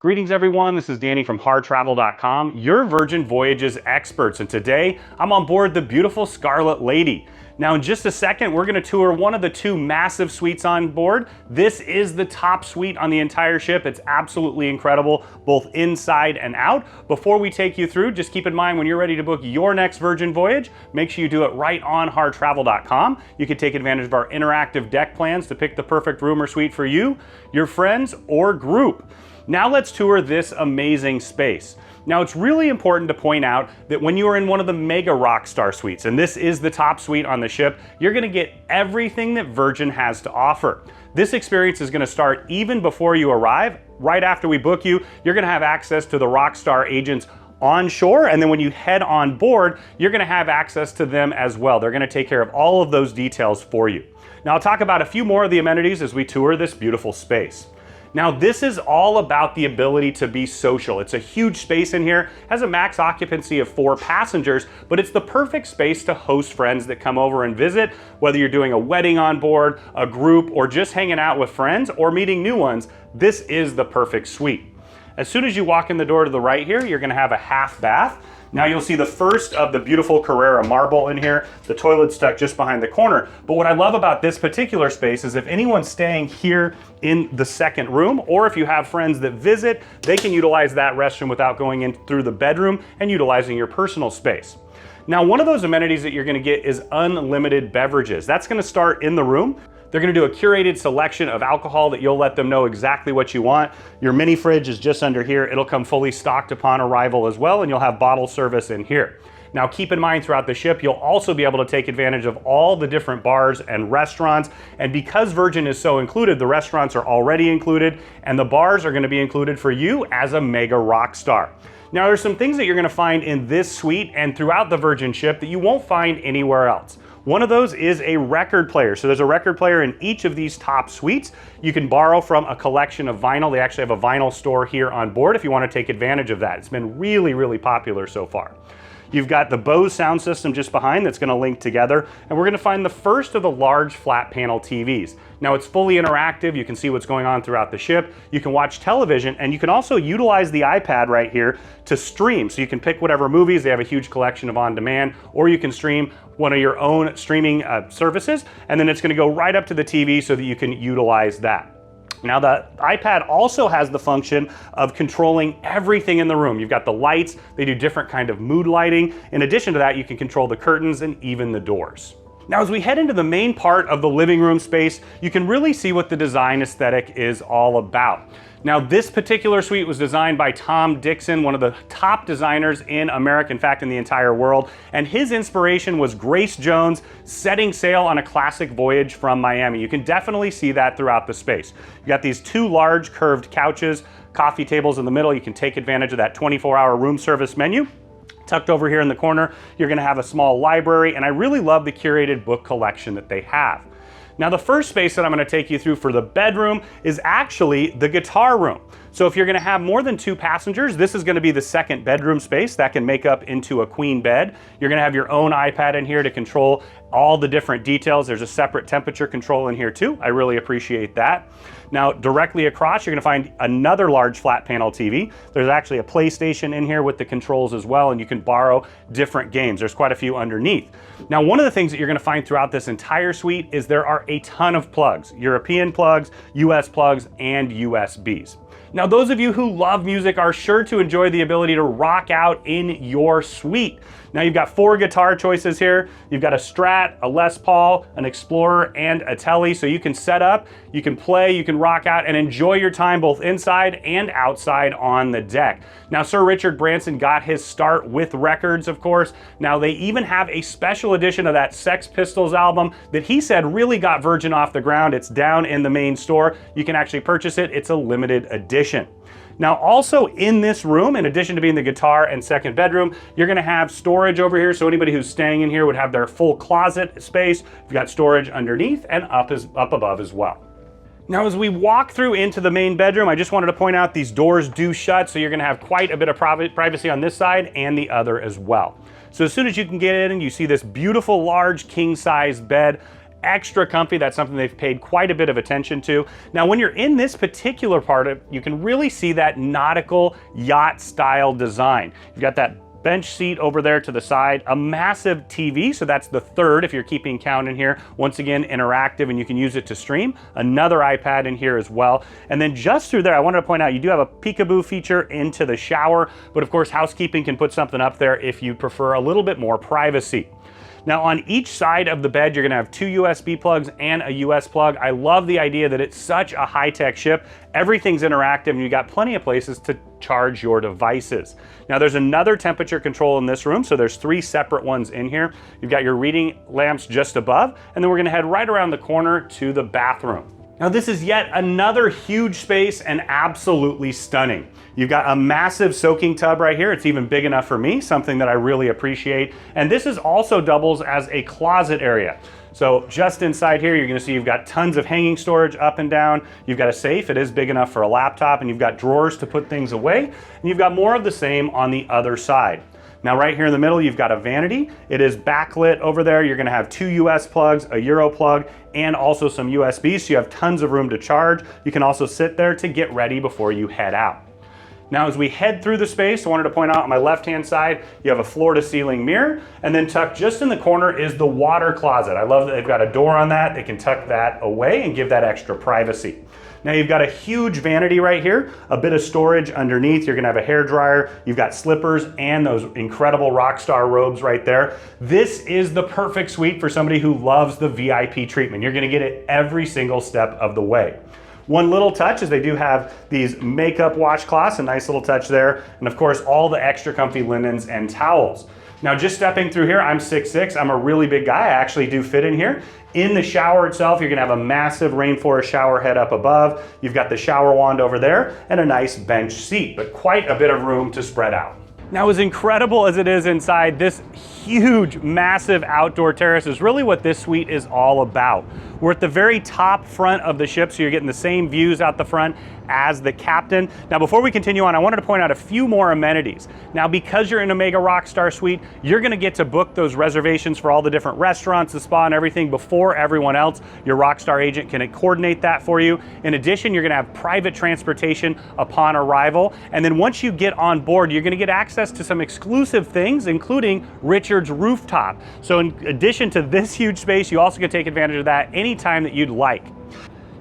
Greetings everyone, this is Danny from HarrTravel.com, your Virgin Voyages experts, and today I'm on board the beautiful Scarlet Lady. Now in just a second, we're gonna tour one of the two massive suites on board. This is the top suite on the entire ship. It's absolutely incredible, both inside and out. Before we take you through, just keep in mind when you're ready to book your next Virgin voyage, make sure you do it right on HarrTravel.com. You can take advantage of our interactive deck plans to pick the perfect room or suite for you, your friends, or group. Now let's tour this amazing space. Now it's really important to point out that when you are in one of the MEGA ROCKSTAR suites, and this is the top suite on the ship, you're gonna get everything that Virgin has to offer. This experience is gonna start even before you arrive. Right after we book you, you're gonna have access to the RockStar Agents on shore, and then when you head on board, you're gonna have access to them as well. They're gonna take care of all of those details for you. Now I'll talk about a few more of the amenities as we tour this beautiful space. Now this is all about the ability to be social. It's a huge space in here, has a max occupancy of 4 passengers, but it's the perfect space to host friends that come over and visit, whether you're doing a wedding on board, a group, or just hanging out with friends or meeting new ones. This is the perfect suite. As soon as you walk in the door to the right here, you're gonna have a half bath. Now you'll see the first of the beautiful Carrara marble in here. The toilet's stuck just behind the corner. But what I love about this particular space is if anyone's staying here in the second room, or if you have friends that visit, they can utilize that restroom without going in through the bedroom and utilizing your personal space. Now, one of those amenities that you're gonna get is unlimited beverages. That's gonna start in the room. They're gonna do a curated selection of alcohol that you'll let them know exactly what you want. Your mini fridge is just under here. It'll come fully stocked upon arrival as well, and you'll have bottle service in here. Now keep in mind throughout the ship, you'll also be able to take advantage of all the different bars and restaurants. And because Virgin is so included, the restaurants are already included, and the bars are gonna be included for you as a MEGA ROCKSTAR. Now there's some things that you're gonna find in this suite and throughout the Virgin ship that you won't find anywhere else. One of those is a record player. So there's a record player in each of these top suites. You can borrow from a collection of vinyl. They actually have a vinyl store here on board if you want to take advantage of that. It's been really, really popular so far. You've got the Bose sound system just behind that's gonna link together, and we're gonna find the first of the large flat panel TVs. Now it's fully interactive, you can see what's going on throughout the ship, you can watch television, and you can also utilize the iPad right here to stream. So you can pick whatever movies, they have a huge collection of on-demand, or you can stream one of your own streaming services, and then it's gonna go right up to the TV so that you can utilize that. Now the iPad also has the function of controlling everything in the room. You've got the lights, they do different kind of mood lighting. In addition to that, you can control the curtains and even the doors. Now, as we head into the main part of the living room space, you can really see what the design aesthetic is all about. Now, this particular suite was designed by Tom Dixon, one of the top designers in America, in fact, in the entire world. And his inspiration was Grace Jones setting sail on a classic voyage from Miami. You can definitely see that throughout the space. You got these 2 large curved couches, coffee tables in the middle. You can take advantage of that 24-hour room service menu. Tucked over here in the corner, you're gonna have a small library, and I really love the curated book collection that they have. Now the first space that I'm gonna take you through for the bedroom is actually the guitar room. So if you're gonna have more than 2 passengers, this is gonna be the second bedroom space that can make up into a queen bed. You're gonna have your own iPad in here to control all the different details. There's a separate temperature control in here too. I really appreciate that. Now directly across, you're gonna find another large flat panel TV. There's actually a PlayStation in here with the controls as well, and you can borrow different games. There's quite a few underneath. Now one of the things that you're gonna find throughout this entire suite is there are a ton of plugs, European plugs, US plugs, and USBs. Now those of you who love music are sure to enjoy the ability to rock out in your suite. Now you've got 4 guitar choices here. You've got a Strat, a Les Paul, an Explorer, and a Tele. So you can set up, you can play, you can rock out and enjoy your time both inside and outside on the deck. Now Sir Richard Branson got his start with records, of course. Now they even have a special edition of that Sex Pistols album that he said really got Virgin off the ground. It's down in the main store. You can actually purchase it. It's a limited edition. Now also in this room, in addition to being the guitar and second bedroom, you're gonna have storage over here. So anybody who's staying in here would have their full closet space. You've got storage underneath and up above as well. Now as we walk through into the main bedroom, I just wanted to point out these doors do shut, so you're gonna have quite a bit of privacy on this side and the other as well. So as soon as you can get in, you see this beautiful large king-size bed. extra comfy. That's something they've paid quite a bit of attention to. Now, when you're in this particular part of, you can really see that nautical yacht style design. You've got that bench seat over there to the side, a massive TV, so that's the third if you're keeping count in here. Once again, interactive, and you can use it to stream. Another iPad in here as well. And then just through there, I wanted to point out, you do have a peekaboo feature into the shower, but of course, housekeeping can put something up there if you prefer a little bit more privacy. Now, on each side of the bed, you're gonna have 2 USB plugs and a US plug. I love the idea that it's such a high-tech ship. Everything's interactive, and you got plenty of places to charge your devices. Now, there's another temperature control in this room, so there's 3 separate ones in here. You've got your reading lamps just above, and then we're gonna head right around the corner to the bathroom. Now, this is yet another huge space and absolutely stunning. You've got a massive soaking tub right here. It's even big enough for me, something that I really appreciate. And this is also doubles as a closet area. So just inside here, you're gonna see you've got tons of hanging storage up and down. You've got a safe, it is big enough for a laptop, and you've got drawers to put things away. And you've got more of the same on the other side. Now, right here in the middle, you've got a vanity. It is backlit over there. You're gonna have 2 US plugs, a Euro plug, and also some USBs, so you have tons of room to charge. You can also sit there to get ready before you head out. Now, as we head through the space, I wanted to point out on my left-hand side, you have a floor-to-ceiling mirror, and then tucked just in the corner is the water closet. I love that they've got a door on that. They can tuck that away and give that extra privacy. Now, you've got a huge vanity right here, a bit of storage underneath. You're gonna have a hair dryer, you've got slippers, and those incredible RockStar robes right there. This is the perfect suite for somebody who loves the VIP treatment. You're gonna get it every single step of the way. One little touch is they do have these makeup washcloths, a nice little touch there, and of course all the extra comfy linens and towels. Now, just stepping through here, I'm 6'6", I'm a really big guy, I actually do fit in here. In the shower itself, you're gonna have a massive rainforest shower head up above. You've got the shower wand over there and a nice bench seat, but quite a bit of room to spread out. Now, as incredible as it is inside, this huge, massive outdoor terrace is really what this suite is all about. We're at the very top front of the ship, so you're getting the same views out the front as the captain. Now, before we continue on, I wanted to point out a few more amenities. Now, because you're in a MEGA ROCKSTAR suite, you're gonna get to book those reservations for all the different restaurants, the spa, and everything before everyone else. Your RockStar agent can coordinate that for you. In addition, you're gonna have private transportation upon arrival. And then once you get on board, you're gonna get access to some exclusive things, including Richard's rooftop. So in addition to this huge space, you also can take advantage of that anytime that you'd like.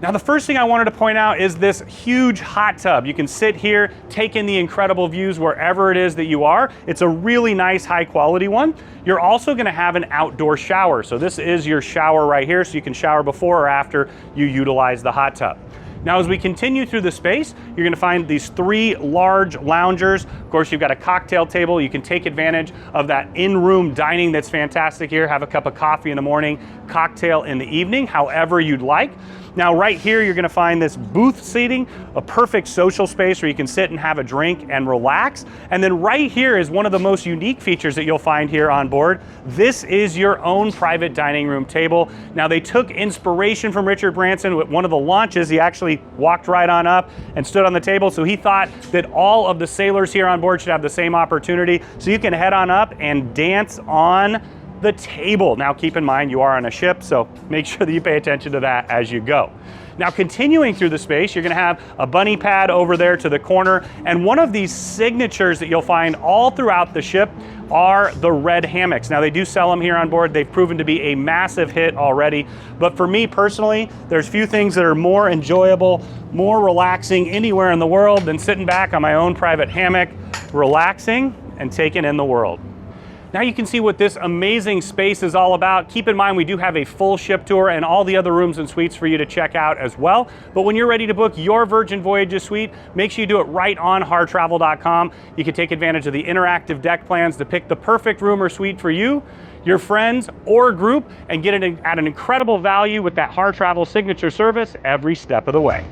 Now, the first thing I wanted to point out is this huge hot tub. You can sit here, take in the incredible views wherever it is that you are. It's a really nice, high quality one. You're also gonna have an outdoor shower. So this is your shower right here, so you can shower before or after you utilize the hot tub. Now, as we continue through the space, you're gonna find these 3 large loungers. Of course, you've got a cocktail table. You can take advantage of that in-room dining that's fantastic here. Have a cup of coffee in the morning, cocktail in the evening, however you'd like. Now, right here, you're gonna find this booth seating, a perfect social space where you can sit and have a drink and relax. And then right here is one of the most unique features that you'll find here on board. This is your own private dining room table. Now, they took inspiration from Richard Branson. With one of the launches, he actually walked right on up and stood on the table. So he thought that all of the sailors here on board should have the same opportunity. So you can head on up and dance on the table. Now, keep in mind, you are on a ship, so make sure that you pay attention to that as you go. Now, continuing through the space, you're gonna have a bunny pad over there to the corner, and one of these signatures that you'll find all throughout the ship are the red hammocks. Now, they do sell them here on board. They've proven to be a massive hit already, but for me personally, there's few things that are more enjoyable, more relaxing anywhere in the world than sitting back on my own private hammock, relaxing and taking in the world. Now you can see what this amazing space is all about. Keep in mind, we do have a full ship tour and all the other rooms and suites for you to check out as well. But when you're ready to book your Virgin Voyages suite, make sure you do it right on harrtravel.com. You can take advantage of the interactive deck plans to pick the perfect room or suite for you, your friends, or group, and get it at an incredible value with that Harr Travel signature service every step of the way.